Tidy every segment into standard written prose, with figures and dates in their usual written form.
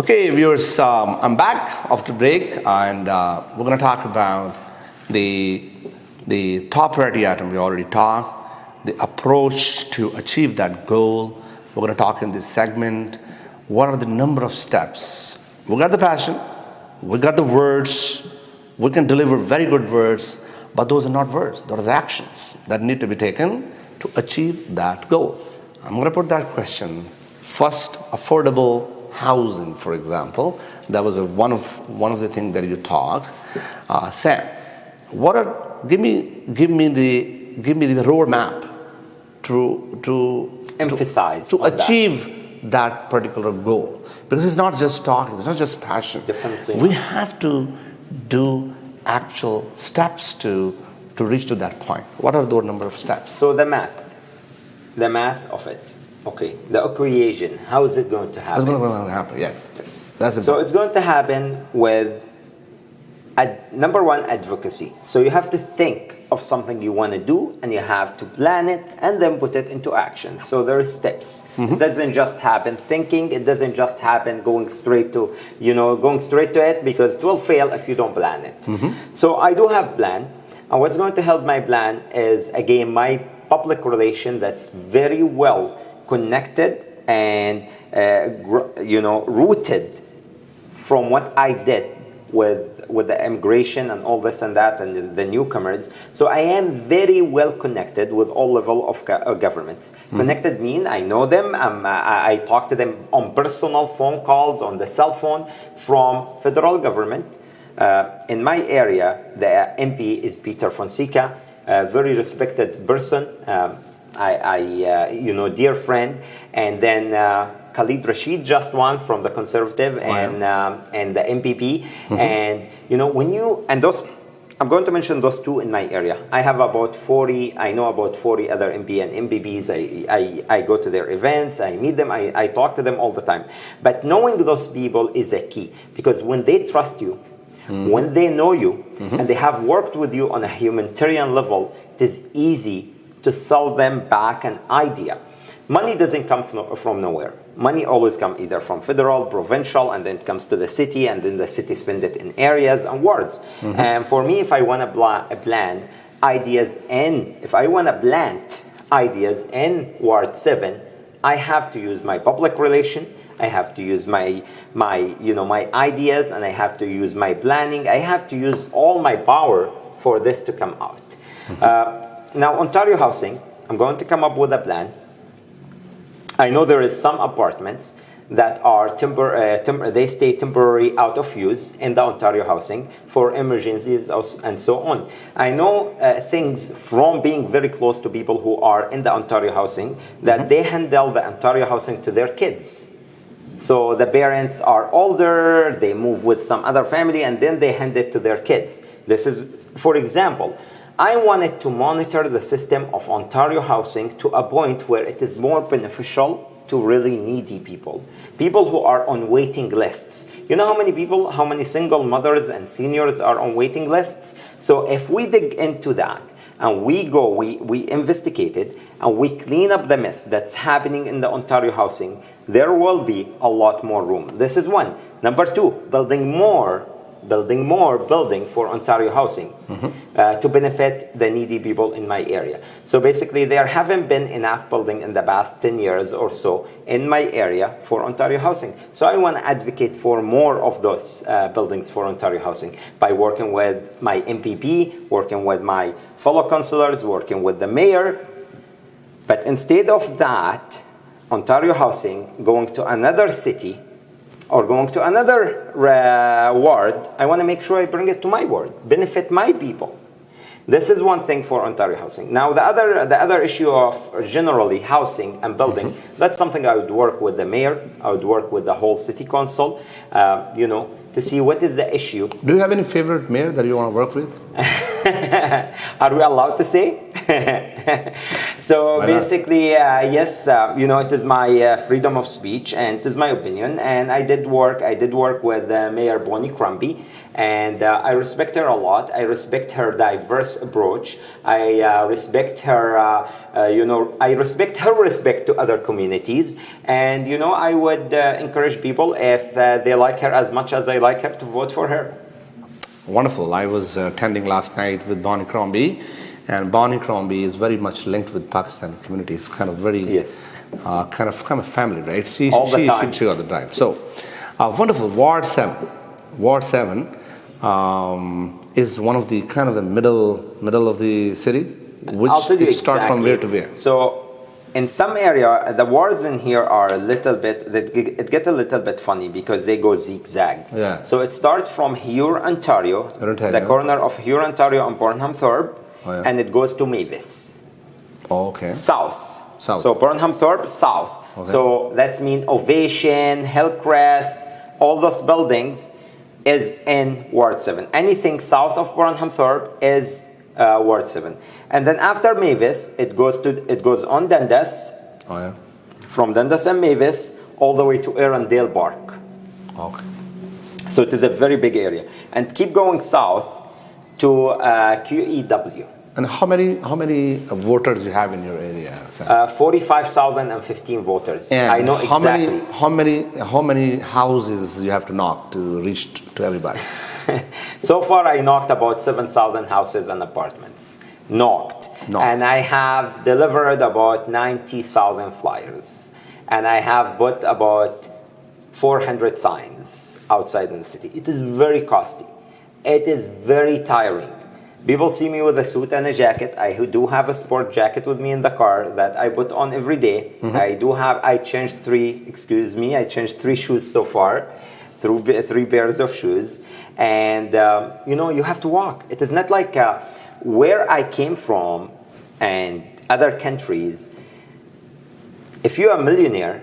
Okay, viewers, I'm back after break, and we're going to talk about the top priority item. We already talked the approach to achieve that goal. We're going to talk in this segment. What are the number of steps? We got the passion, we got the words, we can deliver very good words, but those are not words. Those are actions that need to be taken to achieve that goal. I'm going to put that question. First, affordable housing, for example. That was one of the things that you talked. Sam, give me the roadmap to emphasize to achieve that particular goal, because it's not just talking, it's not just passion. Definitely. We have to do actual steps to reach to that point. What are those number of steps? So the math of it. Okay, the equation. How is it going to happen? It's going to happen. Yes. That's so it's going to happen with number one, advocacy. So you have to think of something you want to do, and you have to plan it and then put it into action. So there are steps. Mm-hmm. It doesn't just happen thinking. It doesn't just happen going straight to it, because it will fail if you don't plan it. Mm-hmm. So I do have plan, and what's going to help my plan is, again, my public relation that's very well connected and rooted from what I did with the immigration and all this and that and the newcomers. So I am very well connected with all level of governments. Mm-hmm. Connected mean I know them. I talk to them on personal phone calls, on the cell phone, from federal government. In my area, the MP is Peter Fonseca, a very respected person. Dear friend, and then Khalid Rashid just won from the Conservative and the MPP, mm-hmm. and I'm going to mention those two in my area. I have about 40. I know about 40 other MP and MPPs. I go to their events. I meet them. I talk to them all the time. But knowing those people is a key, because when they trust you, mm-hmm. when they know you, mm-hmm. and they have worked with you on a humanitarian level, it is easy to sell them back an idea. Money doesn't come from nowhere. Money always comes either from federal, provincial, and then it comes to the city, and then the city spend it in areas and wards. Mm-hmm. And for me, if I want to plant ideas in Ward 7, I have to use my public relation. I have to use my ideas, and I have to use my planning. I have to use all my power for this to come out. Mm-hmm. Now, Ontario Housing, I'm going to come up with a plan. I know there is some apartments that are they stay temporary out of use in the Ontario Housing for emergencies and so on. I know things from being very close to people who are in the Ontario Housing, that mm-hmm. they handle the Ontario Housing to their kids. So the parents are older, they move with some other family, and then they hand it to their kids. This is, for example, I wanted to monitor the system of Ontario Housing to a point where it is more beneficial to really needy people who are on waiting lists. You know how many single mothers and seniors are on waiting lists? So if we dig into that and we investigate it and we clean up the mess that's happening in the Ontario Housing, there will be a lot more room. This is one. Number two, building more building for Ontario Housing, mm-hmm. To benefit the needy people in my area. So basically, there haven't been enough building in the past 10 years or so in my area for Ontario Housing. So I want to advocate for more of those buildings for Ontario Housing by working with my MPP, working with my fellow councillors, working with the mayor. But instead of that, Ontario Housing going to another city or going to another ward, I want to make sure I bring it to my ward, benefit my people. This is one thing for Ontario Housing. Now, the other issue of generally housing and building, mm-hmm. that's something I would work with the mayor, I would work with the whole city council, to see what is the issue. Do you have any favorite mayor that you want to work with? Are we allowed to say? So Why not? basically, yes, it is my freedom of speech and it is my opinion. And I did work with Mayor Bonnie Crombie, and I respect her a lot. I respect her diverse approach. I respect her, I respect her respect to other communities. And, I would encourage people, if they like her as much as I like her, to vote for her. Wonderful. I was attending last night with Bonnie Crombie, and Bonnie Crombie is very much linked with Pakistan community. It's kind of very, Yes. kind of family, right? She All the time. she all the time. So, wonderful. Ward 7. Ward 7 is one of the kind of the middle of the city, which I'll tell you it start from where to exactly. where. So, in some area, the wards in here are a little bit, it gets a little bit funny because they go zigzag. Yeah. So it starts from Hure, Ontario, Ontario. the corner of Hure, Ontario and Burnham Thorpe, Oh, yeah. and it goes to Mavis. Oh, okay. South. South. So Burnham Thorpe, south. Okay. So that's mean Ovation, Hillcrest, all those buildings is in Ward 7. Anything south of Burnham Thorpe is Ward 7. And then after Mavis, it goes on Dundas, Oh, yeah. from Dundas and Mavis, all the way to Arundel Park. Okay. So it is a very big area. And keep going south to QEW. And how many voters you have in your area, Sam? 45,015 voters. And I know how exactly. how many houses you have to knock to reach to everybody? So far, I knocked about 7,000 houses and apartments. Knocked. And I have delivered about 90,000 flyers. And I have put about 400 signs outside in the city. It is very costly. It is very tiring. People see me with a suit and a jacket. I do have a sport jacket with me in the car that I put on every day. I changed three shoes so far, three pairs of shoes. And, you have to walk. It is not like where I came from and other countries. If you're a millionaire,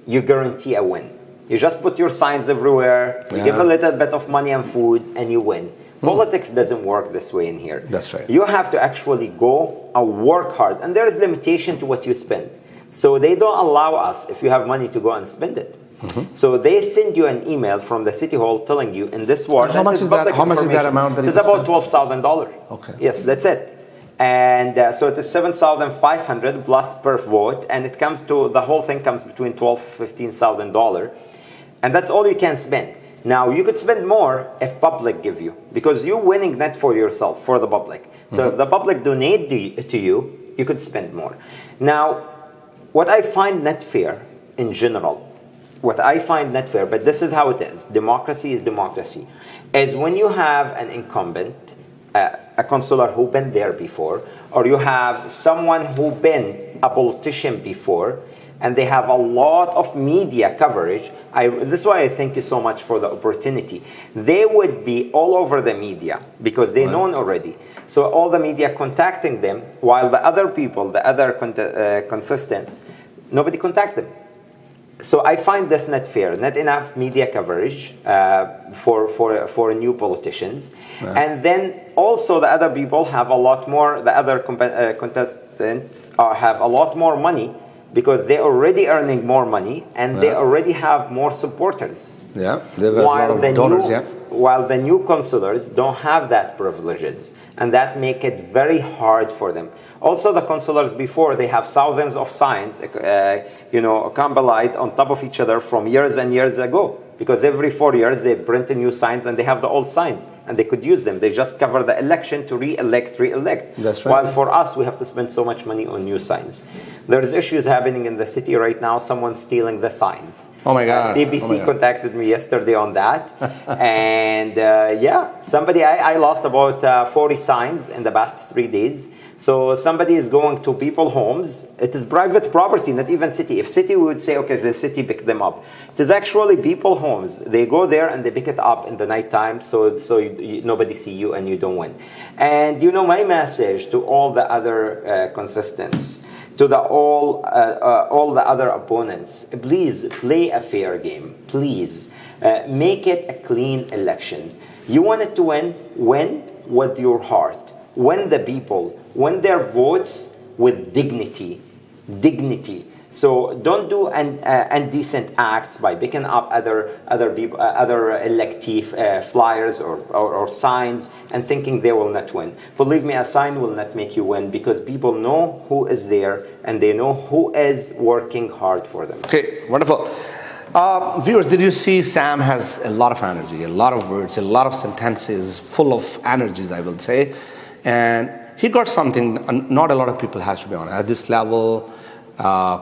you guarantee a win. You just put your signs everywhere, you give a little bit of money and food, and you win. Politics doesn't work this way in here. That's right. You have to actually go and work hard, and there is limitation to what you spend. So they don't allow us, if you have money, to go and spend it. So they send you an email from the city hall telling you in this ward. How much is that? How much is that amount that It's you about spend? $12,000. Okay. Yes, that's it. And so it is 7,500 plus per vote, and the whole thing comes between $12,000 to $15,000, and that's all you can spend. Now you could spend more if public give you, because you're winning not for yourself, for the public. So if the public donate to you, you could spend more. Now, what I find not fair in general, but this is how it is. Democracy is democracy. Is when you have an incumbent, a councillor who been there before, or you have someone who been a politician before, and they have a lot of media coverage. This is why I thank you so much for the opportunity. They would be all over the media because they known already. So all the media contacting them, while the other people, the other contestants, nobody contact them. So I find this not fair. Not enough media coverage for new politicians, and then also the other people have a lot more. The other contestants have a lot more money because they're already earning more money and they already have more supporters. Yeah, they've got a lot of donors. While the new councillors don't have that privileges, and that make it very hard for them. Also, the councillors before, they have thousands of signs, combined on top of each other from years and years ago. Because every 4 years they print new signs and they have the old signs and they could use them. They just cover the election to re-elect. That's right. While for us, we have to spend so much money on new signs. There's issues happening in the city right now. Someone's stealing the signs. Oh my God. CBC contacted me yesterday on that. And I lost about 40 signs in the past 3 days. So somebody is going to people's homes. It is private property, not even city. If city would say, okay, the city pick them up. It is actually people's homes. They go there and they pick it up in the nighttime, so nobody see you and you don't win. And my message to all the other contestants, to all the other opponents, please play a fair game. Please make it a clean election. You want it to win with your heart. Win the people. Win their votes with dignity. Dignity. So don't do indecent acts by picking up other people, other elective flyers or signs and thinking they will not win. Believe me, a sign will not make you win, because people know who is there and they know who is working hard for them. Okay, wonderful. Viewers, did you see Sam has a lot of energy, a lot of words, a lot of sentences full of energies, I will say. And he got something not a lot of people have to be on at this level.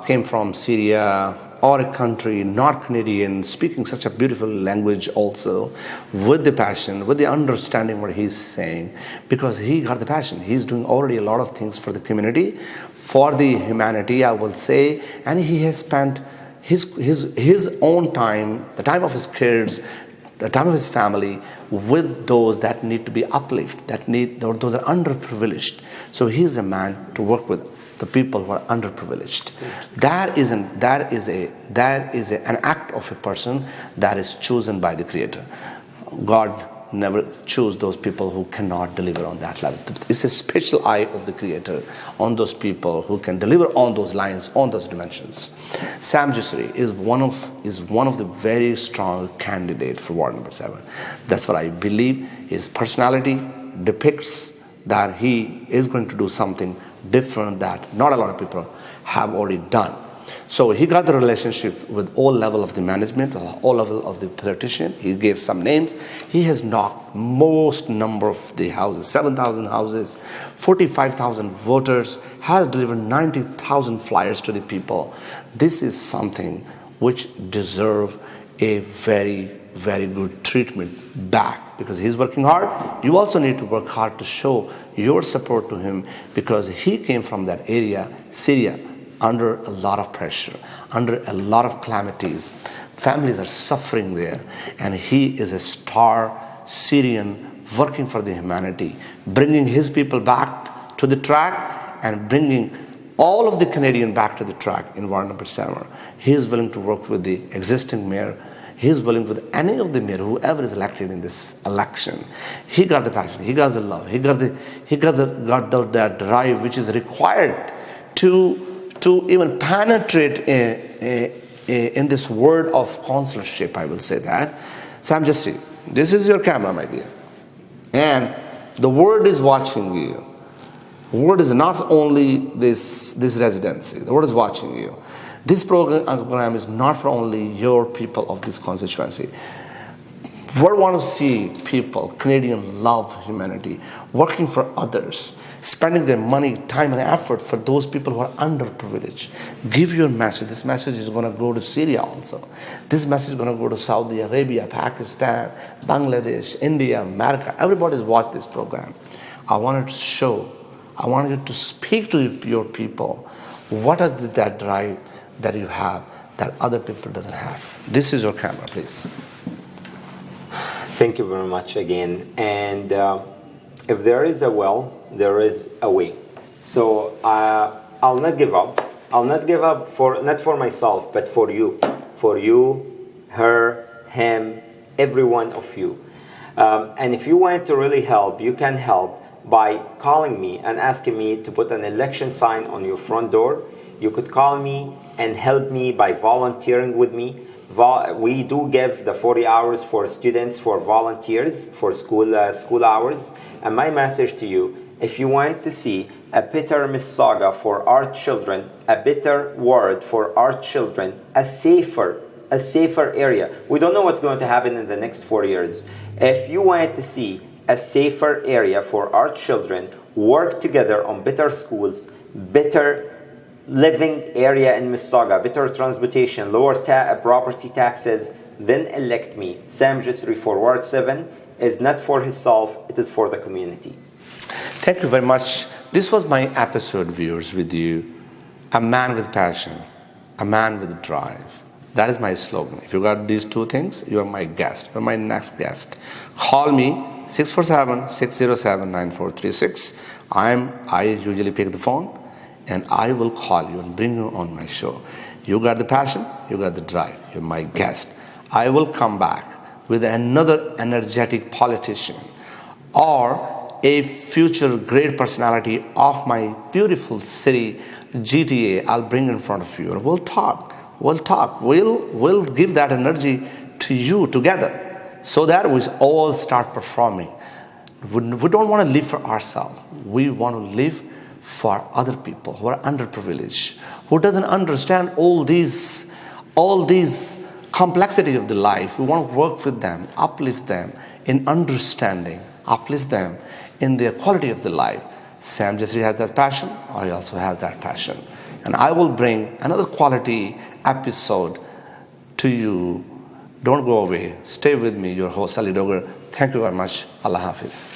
Came from Syria or a country not Canadian, speaking such a beautiful language also, with the passion, with the understanding what he's saying, because he got the passion. He's doing already a lot of things for the community, for the humanity, I will say, and he has spent his own time, the time of his kids, the time of his family, with those that need to be uplifted, those are underprivileged. So he is a man to work with the people who are underprivileged. That is an act of a person that is chosen by the Creator. God never choose those people who cannot deliver on that level. It's a special eye of the Creator on those people who can deliver on those lines, on those dimensions. Sam Jusri is one of the very strong candidate for Ward number 7. That's what I believe. His personality depicts that he is going to do something different that not a lot of people have already done. So he got the relationship with all level of the management, all level of the politician. He gave some names. He has knocked most number of the houses, 7,000 houses, 45,000 voters, has delivered 90,000 flyers to the people. This is something which deserve a very, very good treatment back, because he's working hard. You also need to work hard to show your support to him, because he came from that area, Syria, under a lot of pressure, under a lot of calamities. Families are suffering there, and he is a star Syrian working for the humanity, bringing his people back to the track and bringing all of the Canadian back to the track in Ward number 7. He is willing to work with the existing mayor. He is willing with any of the mayor, whoever is elected in this election. He got the passion, he got the love, he got that drive which is required to even penetrate in this word of consulship, I will say that. Sam Jusri, this is your camera, my dear. And the world is watching you. The world is not only this residency, the world is watching you. This program is not for only your people of this constituency. We want to see people, Canadians love humanity, working for others, spending their money, time and effort for those people who are underprivileged. Give your message. This message is going to go to Syria also. This message is going to go to Saudi Arabia, Pakistan, Bangladesh, India, America. Everybody's watched this program. I wanted you to speak to your people. What is that drive that you have that other people doesn't have? This is your camera, please. Thank you very much again. And if there is a will, there is a way. So I'll not give up. I'll not give up not for myself, but for you, her, him, every one of you. And if you want to really help, you can help by calling me and asking me to put an election sign on your front door. You could call me and help me by volunteering with me. We do give the 40 hours for students, for volunteers, for school hours. And my message to you, if you want to see a better Mississauga for our children, a better ward for our children, a safer area. We don't know what's going to happen in the next 4 years. If you want to see a safer area for our children, work together on better schools, better living area in Mississauga, better transportation, lower property taxes, then elect me. Sam Jusri for Ward 7 is not for himself, it is for the community. Thank you very much. This was my episode, viewers, with you. A man with passion, a man with drive. That is my slogan. If you got these two things, you are my guest. You are my next guest. Call me 647-607-9436. I usually pick the phone, and I will call you and bring you on my show. You got the passion, you got the drive. You're my guest. I will come back with another energetic politician or a future great personality of my beautiful city, GTA, I'll bring in front of you. We'll talk. We'll give that energy to you together so that we all start performing. We don't want to live for ourselves. We want to live for other people who are underprivileged, who doesn't understand all these complexity of the life. We want to work with them, uplift them in understanding, uplift them in their quality of the life. Sam Jasri has that passion. I also have that passion. And I will bring another quality episode to you. Don't go away. Stay with me, your host Ali Dogar. Thank you very much. Allah Hafiz.